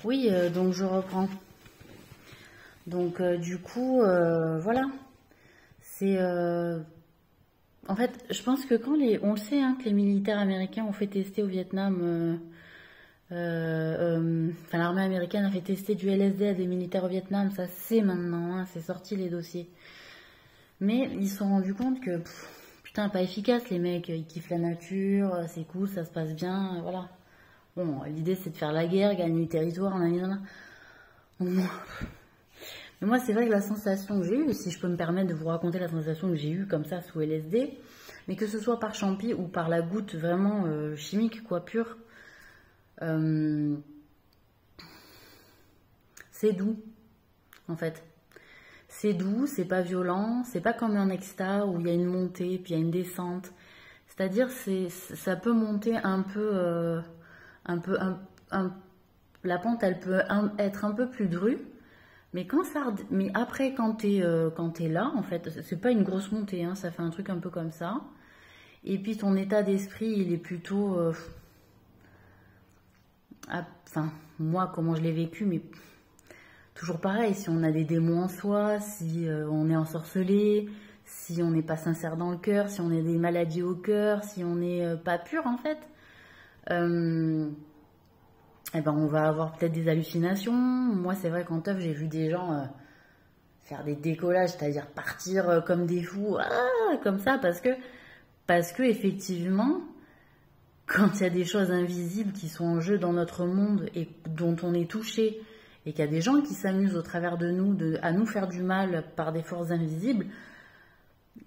Oui, donc je reprends. Donc du coup, voilà. C'est en fait, je pense que on le sait, hein, que les militaires américains ont fait tester au Vietnam, enfin l'armée américaine a fait tester du LSD à des militaires au Vietnam, ça c'est maintenant, hein, c'est sorti les dossiers. Mais ils se sont rendus compte que, putain, pas efficace, les mecs, ils kiffent la nature, c'est cool, ça se passe bien, voilà. Bon, l'idée c'est de faire la guerre, gagner du territoire, nanana. Mais moi, c'est vrai que la sensation que j'ai eue, si je peux me permettre de vous raconter la sensation que j'ai eue comme ça sous LSD, mais que ce soit par champi ou par la goutte vraiment chimique, quoi, pure, euh, c'est doux, en fait. C'est doux, c'est pas violent, c'est pas comme un exta où il y a une montée puis il y a une descente. C'est-à-dire, ça peut monter un peu, la pente, elle peut être un peu plus drue. Mais après, quand t'es là, en fait, c'est pas une grosse montée, hein, ça fait un truc un peu comme ça. Et puis ton état d'esprit, il est plutôt, enfin, moi, comment je l'ai vécu, mais toujours pareil, si on a des démons en soi, si on est ensorcelé, si on n'est pas sincère dans le cœur, si on a des maladies au cœur, si on n'est pas pur, en fait, euh, eh ben, on va avoir peut-être des hallucinations. Moi, c'est vrai qu'en teuf, j'ai vu des gens faire des décollages, c'est-à-dire partir comme des fous, comme ça, parce que effectivement, quand il y a des choses invisibles qui sont en jeu dans notre monde et dont on est touché, et qu'il y a des gens qui s'amusent au travers de nous à nous faire du mal par des forces invisibles,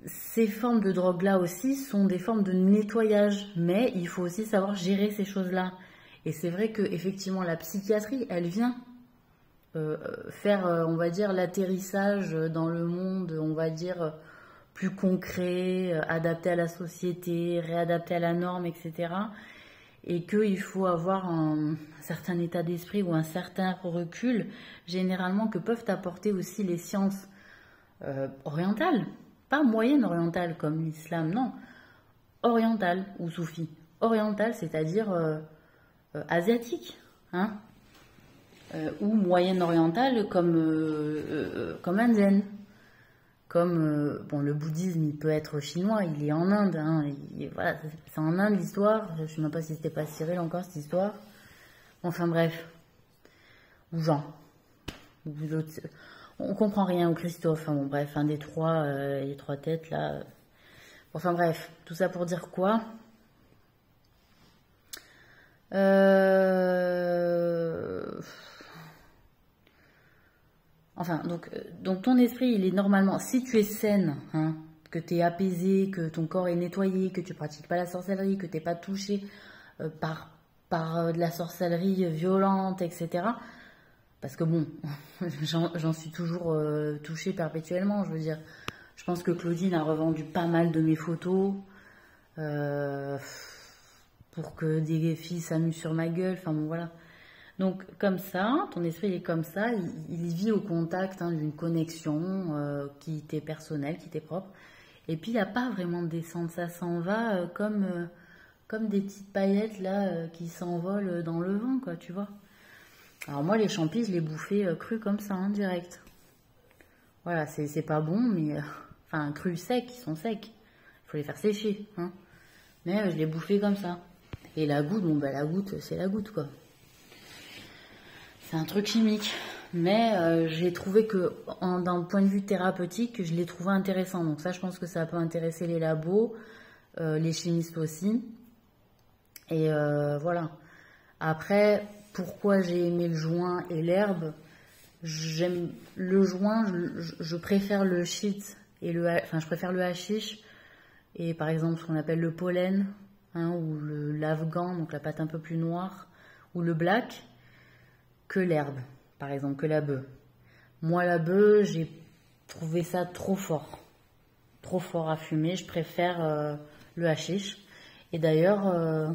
ces formes de drogue-là aussi sont des formes de nettoyage, mais il faut aussi savoir gérer ces choses-là. Et c'est vrai que effectivement la psychiatrie, elle vient faire, on va dire, l'atterrissage dans le monde, on va dire, plus concret, adapté à la société, réadapté à la norme, etc. Et qu'il faut avoir un certain état d'esprit ou un certain recul, généralement, que peuvent apporter aussi les sciences orientales, pas moyennes orientales comme l'islam, non, orientales ou soufis. Orientales, c'est-à-dire asiatiques, hein, ou moyenne-orientale comme indienne. Comme bon, le bouddhisme, il peut être chinois, il est en Inde, hein, voilà, c'est en Inde l'histoire. Je ne sais même pas si c'était pas Cyril encore cette histoire. Enfin bref, ou Jean, ou on comprend rien, ou Christophe. Hein, bon bref, un des trois, les trois têtes là. Enfin bref, tout ça pour dire quoi? Enfin, donc ton esprit, il est normalement, si tu es saine, hein, que tu es apaisé, que ton corps est nettoyé, que tu pratiques pas la sorcellerie, que tu n'es pas touché par de la sorcellerie violente, etc. Parce que bon, j'en suis toujours touchée perpétuellement, je veux dire. Je pense que Claudine a revendu pas mal de mes photos euh, pour que des filles s'amusent sur ma gueule, enfin bon voilà. Donc comme ça, ton esprit il est comme ça, il vit au contact, hein, d'une connexion qui t'est personnelle, qui t'est propre. Et puis il n'y a pas vraiment de descente, ça s'en va comme des petites paillettes là qui s'envolent dans le vent, quoi, tu vois. Alors moi les champis, je les bouffais crus comme ça, hein, direct. Voilà, c'est pas bon, mais enfin crus secs, ils sont secs. Il faut les faire sécher, hein. Mais je les bouffais comme ça. Et la goutte, bon bah la goutte, c'est la goutte, quoi. C'est un truc chimique. Mais j'ai trouvé que, d'un point de vue thérapeutique, je l'ai trouvé intéressant. Donc ça, je pense que ça peut intéresser les labos, les chimistes aussi. Et voilà. Après, pourquoi j'ai aimé le joint et l'herbe? J'aime le joint, je préfère le shit enfin je préfère le hashish et par exemple ce qu'on appelle le pollen, hein, ou l'afghan, donc la pâte un peu plus noire, ou le black, que l'herbe, par exemple, que la bœuf. Moi, la bœuf, j'ai trouvé ça trop fort à fumer. Je préfère le hashish. Et d'ailleurs,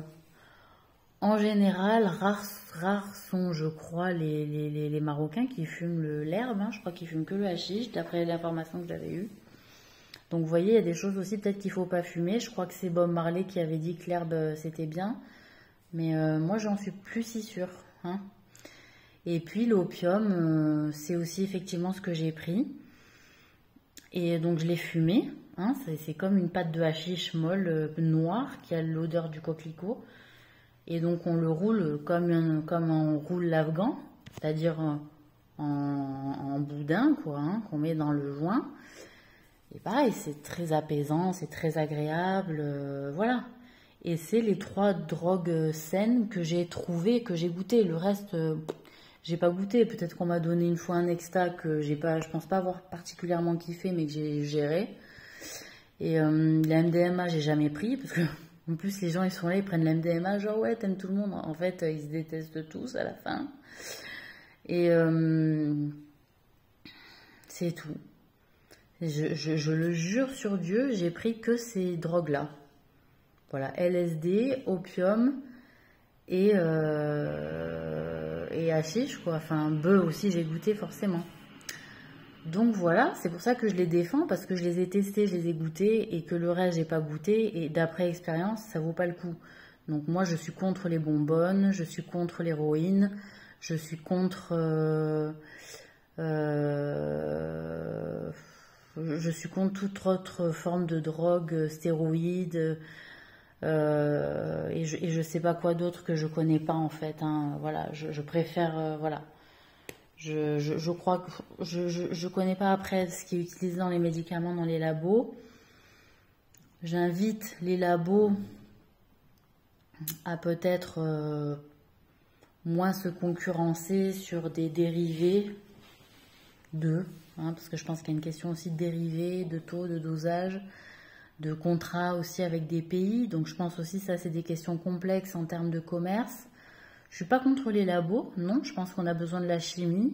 en général, rares sont, je crois, les Marocains qui fument l'herbe. Hein. Je crois qu'ils fument que le hashish, d'après l'information que j'avais eue. Donc, vous voyez, il y a des choses aussi peut-être qu'il ne faut pas fumer. Je crois que c'est Bob Marley qui avait dit que l'herbe, c'était bien. Mais moi, j'en suis plus si sûre. Hein. Et puis l'opium, c'est aussi effectivement ce que j'ai pris. Et donc je l'ai fumé. Hein, c'est comme une pâte de hashish molle noire qui a l'odeur du coquelicot. Et donc on le roule comme on roule l'afghan, c'est-à-dire en boudin, quoi, hein, qu'on met dans le joint. Et pareil, c'est très apaisant, c'est très agréable, voilà. Et c'est les 3 drogues saines que j'ai trouvées, que j'ai goûtées. Le reste, j'ai pas goûté. Peut-être qu'on m'a donné une fois un exta que je pense pas avoir particulièrement kiffé, mais que j'ai géré. Et la MDMA, j'ai jamais pris, parce que en plus les gens ils sont là, ils prennent la MDMA, genre ouais, t'aimes tout le monde. En fait, ils se détestent tous à la fin. Et c'est tout. Je le jure sur Dieu, j'ai pris que ces drogues-là. Voilà, LSD, opium et hashish, quoi. Enfin, bœuf aussi, j'ai goûté forcément. Donc voilà, c'est pour ça que je les défends, parce que je les ai testés, je les ai goûtés, et que le reste, j'ai pas goûté, et d'après expérience, ça vaut pas le coup. Donc moi, je suis contre les bonbonnes, je suis contre l'héroïne, je suis contre... je suis contre toute autre forme de drogue, stéroïdes, et je sais pas quoi d'autre que je connais pas en fait. Hein. Voilà, je préfère, voilà. Je crois que je connais pas après ce qui est utilisé dans les médicaments dans les labos. J'invite les labos à peut-être moins se concurrencer sur des dérivés d'eux, hein, parce que je pense qu'il y a une question aussi de dérivés, de taux, de dosage, de contrats aussi avec des pays. Donc je pense aussi ça c'est des questions complexes en termes de commerce. Je suis pas contre les labos, non, je pense qu'on a besoin de la chimie.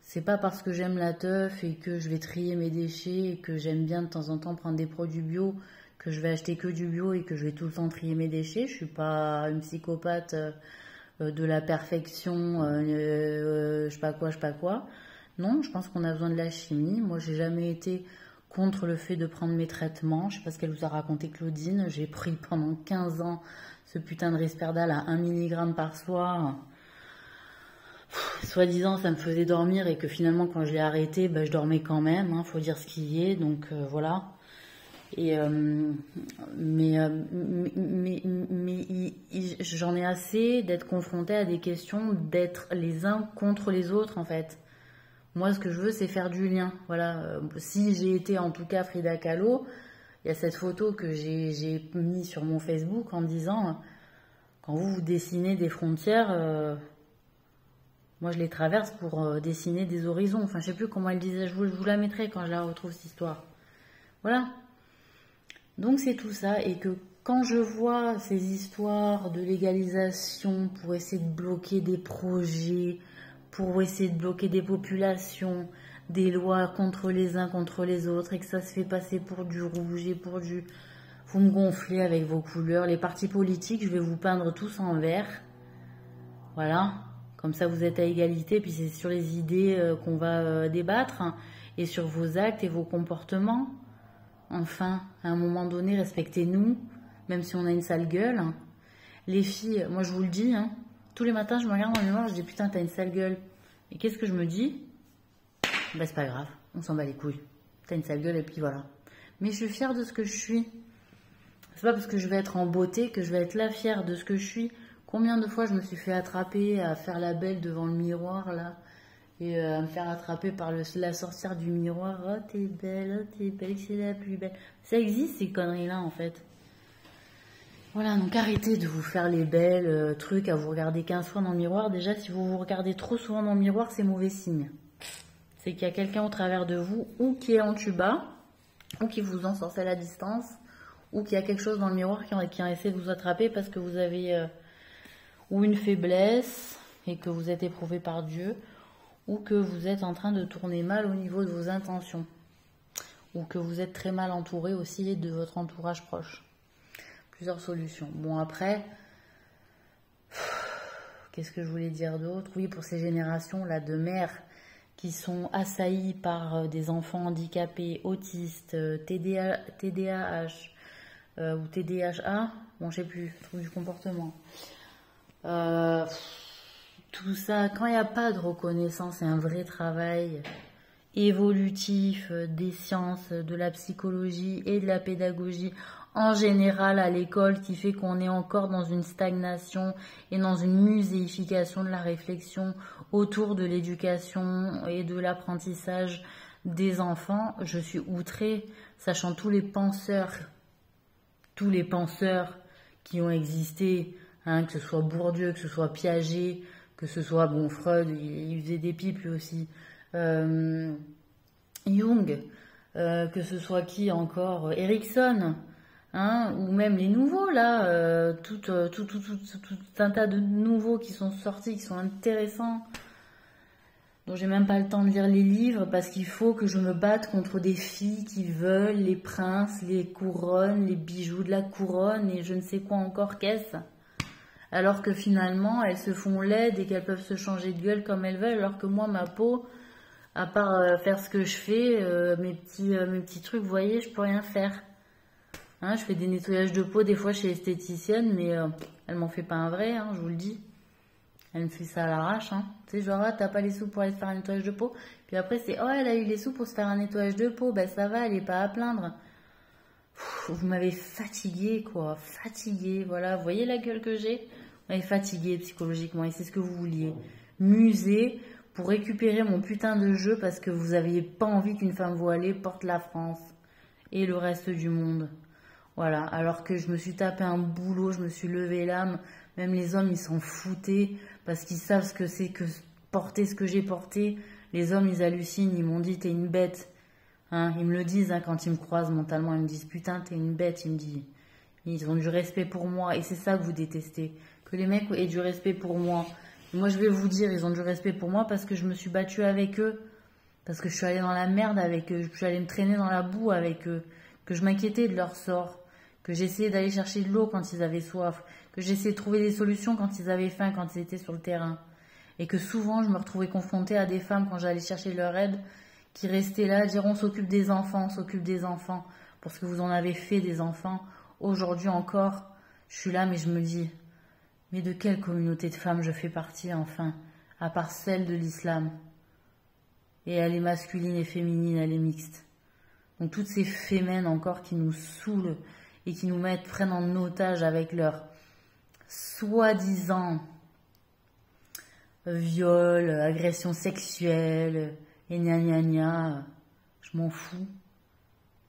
C'est pas parce que j'aime la teuf et que je vais trier mes déchets et que j'aime bien de temps en temps prendre des produits bio que je vais acheter que du bio et que je vais tout le temps trier mes déchets. Je suis pas une psychopathe de la perfection, je sais pas quoi. Non, je pense qu'on a besoin de la chimie. Moi, j'ai jamais été contre le fait de prendre mes traitements. Je sais pas ce qu'elle vous a raconté, Claudine. J'ai pris pendant 15 ans ce putain de Risperdal à 1 mg par soir. Soi-disant, ça me faisait dormir et que finalement, quand je l'ai arrêté, ben, je dormais quand même. Hein, faut dire ce qu'il y est. Donc voilà. Et j'en ai assez d'être confrontée à des questions d'être les uns contre les autres en fait. Moi, ce que je veux, c'est faire du lien. Voilà. Si j'ai été en tout cas Frida Kahlo, il y a cette photo que j'ai mis sur mon Facebook en disant quand vous dessinez des frontières, moi je les traverse pour dessiner des horizons. Enfin, je sais plus comment elle disait. Je vous la mettrai quand je la retrouve cette histoire. Voilà. Donc c'est tout ça, et que quand je vois ces histoires de légalisation pour essayer de bloquer des projets, pour essayer de bloquer des populations, des lois contre les uns, contre les autres, et que ça se fait passer pour du rouge et pour du... Vous me gonflez avec vos couleurs. Les partis politiques, je vais vous peindre tous en vert. Voilà, comme ça vous êtes à égalité, puis c'est sur les idées qu'on va débattre, hein, et sur vos actes et vos comportements. Enfin, à un moment donné, respectez-nous, même si on a une sale gueule. Les filles, moi je vous le dis, hein, tous les matins je me regarde dans le miroir, je dis putain t'as une sale gueule. Et qu'est-ce que je me dis? Bah c'est pas grave, on s'en bat les couilles. T'as une sale gueule et puis voilà. Mais je suis fière de ce que je suis. C'est pas parce que je vais être en beauté que je vais être là fière de ce que je suis. Combien de fois je me suis fait attraper à faire la belle devant le miroir là, et à me faire attraper par la sorcière du miroir. Oh t'es belle, c'est la plus belle. Ça existe ces conneries là en fait. Voilà, donc arrêtez de vous faire les belles trucs à vous regarder 15 fois dans le miroir. Déjà si vous vous regardez trop souvent dans le miroir, c'est mauvais signe. C'est qu'il y a quelqu'un au travers de vous, ou qui est en tuba, ou qui vous ensorcelle à la distance, ou qu'il y a quelque chose dans le miroir qui a essayé de vous attraper parce que vous avez ou une faiblesse et que vous êtes éprouvé par Dieu, ou que vous êtes en train de tourner mal au niveau de vos intentions, ou que vous êtes très mal entouré aussi de votre entourage proche. Plusieurs solutions. Bon après, qu'est-ce que je voulais dire d'autre? Oui, pour ces générations là de mères qui sont assaillies par des enfants handicapés, autistes, TDAH ou TDHA, bon je sais plus, trouble du comportement. tout ça, quand il n'y a pas de reconnaissance et un vrai travail évolutif des sciences, de la psychologie et de la pédagogie en général à l'école qui fait qu'on est encore dans une stagnation et dans une muséification de la réflexion autour de l'éducation et de l'apprentissage des enfants, je suis outrée, sachant tous les penseurs qui ont existé, hein, que ce soit Bourdieu, que ce soit Piaget, que ce soit, bon, Freud, il faisait des pipes lui aussi, Jung, que ce soit qui encore, Erickson, hein, ou même les nouveaux là, tout un tas de nouveaux qui sont sortis, qui sont intéressants, dont j'ai même pas le temps de lire les livres parce qu'il faut que je me batte contre des filles qui veulent les princes, les couronnes, les bijoux de la couronne et je ne sais quoi encore qu'est-ce. Alors que finalement, elles se font laides et qu'elles peuvent se changer de gueule comme elles veulent, alors que moi, ma peau, à part faire ce que je fais, mes petits trucs, vous voyez, je peux rien faire. Hein, je fais des nettoyages de peau des fois chez l'esthéticienne, mais elle m'en fait pas un vrai, hein, je vous le dis. Elle me fait ça à l'arrache, hein. Tu sais, genre, ah, t'as pas les sous pour aller te faire un nettoyage de peau. Puis après, c'est, oh, elle a eu les sous pour se faire un nettoyage de peau. Ben, ça va, elle est pas à plaindre. Vous m'avez fatiguée, quoi. Fatiguée, voilà. Vous voyez la gueule que j'ai? Vous m'avez fatiguée psychologiquement et c'est ce que vous vouliez. Muser pour récupérer mon putain de jeu parce que vous aviez pas envie qu'une femme voilée porte la France et le reste du monde. Voilà. Alors que je me suis tapé un boulot, je me suis levé l'âme. Même les hommes, ils s'en foutaient parce qu'ils savent ce que c'est que porter ce que j'ai porté. Les hommes, ils hallucinent, ils m'ont dit, t'es une bête. Hein, ils me le disent hein, quand ils me croisent mentalement, ils me disent, putain, t'es une bête, ils me disent. Ils ont du respect pour moi et c'est ça que vous détestez. Que les mecs aient du respect pour moi. Et moi, je vais vous dire, ils ont du respect pour moi parce que je me suis battue avec eux. Parce que je suis allée dans la merde avec eux. Je suis allée me traîner dans la boue avec eux. Que je m'inquiétais de leur sort. Que j'essayais d'aller chercher de l'eau quand ils avaient soif. Que j'essayais de trouver des solutions quand ils avaient faim, quand ils étaient sur le terrain. Et que souvent, je me retrouvais confrontée à des femmes quand j'allais chercher leur aide, qui restaient là, à dire on s'occupe des enfants, on s'occupe des enfants. Parce que vous en avez fait des enfants. Aujourd'hui encore, je suis là, mais je me dis, mais de quelle communauté de femmes je fais partie, enfin, à part celle de l'islam. Et elle est masculine et féminine, elle est mixte. Donc toutes ces fémènes encore qui nous saoulent et qui nous prennent en otage avec leur soi-disant viol, agression sexuelle, et gna gna gna, je m'en fous.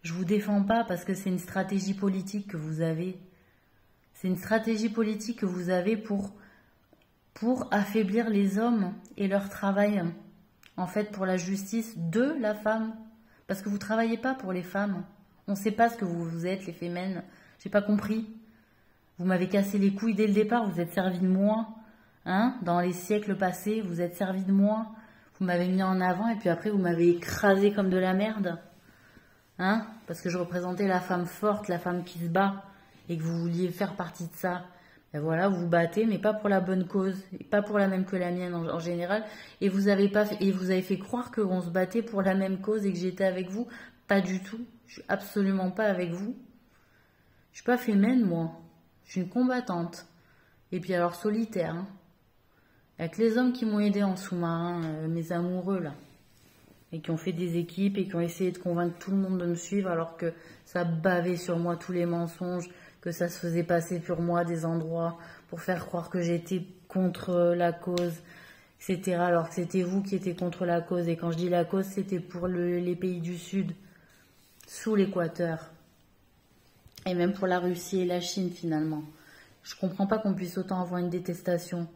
Je vous défends pas parce que c'est une stratégie politique que vous avez. C'est une stratégie politique que vous avez pour affaiblir les hommes et leur travail, en fait, pour la justice de la femme. Parce que vous travaillez pas pour les femmes. On sait pas ce que vous êtes, les fémènes. J'ai pas compris. Vous m'avez cassé les couilles dès le départ, vous êtes servi de moi. Hein, dans les siècles passés, vous êtes servi de moi. Vous m'avez mis en avant et puis après vous m'avez écrasé comme de la merde. Hein, parce que je représentais la femme forte, la femme qui se bat et que vous vouliez faire partie de ça. Ben voilà, vous vous battez, mais pas pour la bonne cause, et pas pour la même que la mienne en général. Et vous avez fait croire qu'on se battait pour la même cause et que j'étais avec vous. Pas du tout. Je suis absolument pas avec vous. Je suis pas fémène, moi. Je suis une combattante. Et puis alors solitaire. Hein. Avec les hommes qui m'ont aidé en sous-marin, mes amoureux là. Et qui ont fait des équipes et qui ont essayé de convaincre tout le monde de me suivre alors que ça bavait sur moi tous les mensonges, que ça se faisait passer pour moi des endroits pour faire croire que j'étais contre la cause, etc. Alors que c'était vous qui étiez contre la cause. Et quand je dis la cause, c'était pour les pays du Sud, sous l'équateur. Et même pour la Russie et la Chine finalement. Je comprends pas qu'on puisse autant avoir une détestation.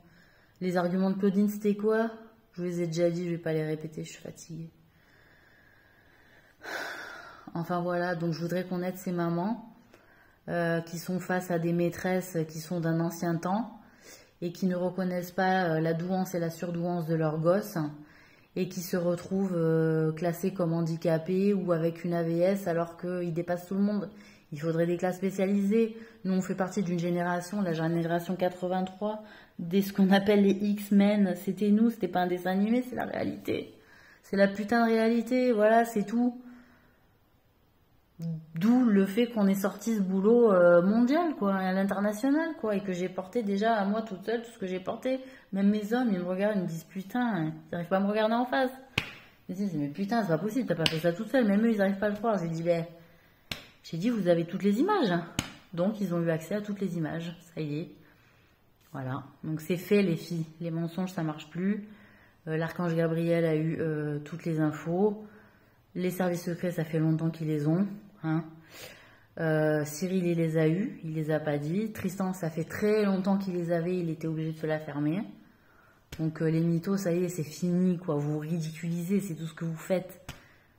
Les arguments de Claudine, c'était quoi? Je vous les ai déjà dit, je vais pas les répéter, je suis fatiguée. Enfin voilà, donc je voudrais qu'on aide ces mamans qui sont face à des maîtresses qui sont d'un ancien temps et qui ne reconnaissent pas la douance et la surdouance de leurs gosses et qui se retrouvent classés comme handicapés ou avec une AVS alors qu'ils dépassent tout le monde. Il faudrait des classes spécialisées. Nous, on fait partie d'une génération, la génération 83, dès ce qu'on appelle les X-Men. C'était nous, c'était pas un dessin animé, c'est la réalité. C'est la putain de réalité, voilà, c'est tout. D'où le fait qu'on ait sorti ce boulot mondial, quoi, à l'international, quoi, et que j'ai porté déjà à moi toute seule tout ce que j'ai porté. Même mes hommes, ils me regardent, ils me disent putain, ils n'arrivent pas à me regarder en face. Ils me disent mais putain, c'est pas possible, t'as pas fait ça toute seule. Même eux, ils n'arrivent pas à le croire. J'ai dit vous avez toutes les images. Donc ils ont eu accès à toutes les images. Ça y est. Voilà. Donc c'est fait les filles. Les mensonges, ça marche plus. L'archange Gabriel a eu toutes les infos. Les services secrets, ça fait longtemps qu'ils les ont. Hein. Cyril, il les a eus, il les a pas dit. Tristan, ça fait très longtemps qu'il les avait, il était obligé de se la fermer. Donc les mythos, ça y est, c'est fini, quoi. Vous ridiculisez, c'est tout ce que vous faites.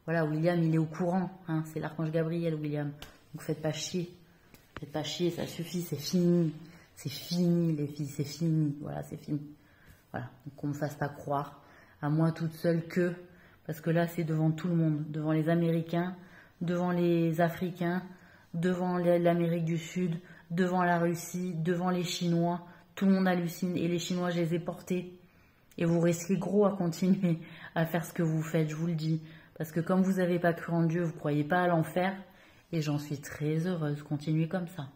Voilà, William, il est au courant. Hein. C'est l'archange Gabriel, William. Donc faites pas chier. Faites pas chier, ça suffit, c'est fini. C'est fini, les filles, c'est fini. Voilà, c'est fini. Voilà, donc qu'on me fasse pas croire à moi toute seule que... Parce que là, c'est devant tout le monde. Devant les Américains, devant les Africains, devant l'Amérique du Sud, devant la Russie, devant les Chinois. Tout le monde hallucine. Et les Chinois, je les ai portés. Et vous risquez gros à continuer à faire ce que vous faites, je vous le dis. Parce que comme vous n'avez pas cru en Dieu, vous ne croyez pas à l'enfer. Et j'en suis très heureuse. Continuez comme ça.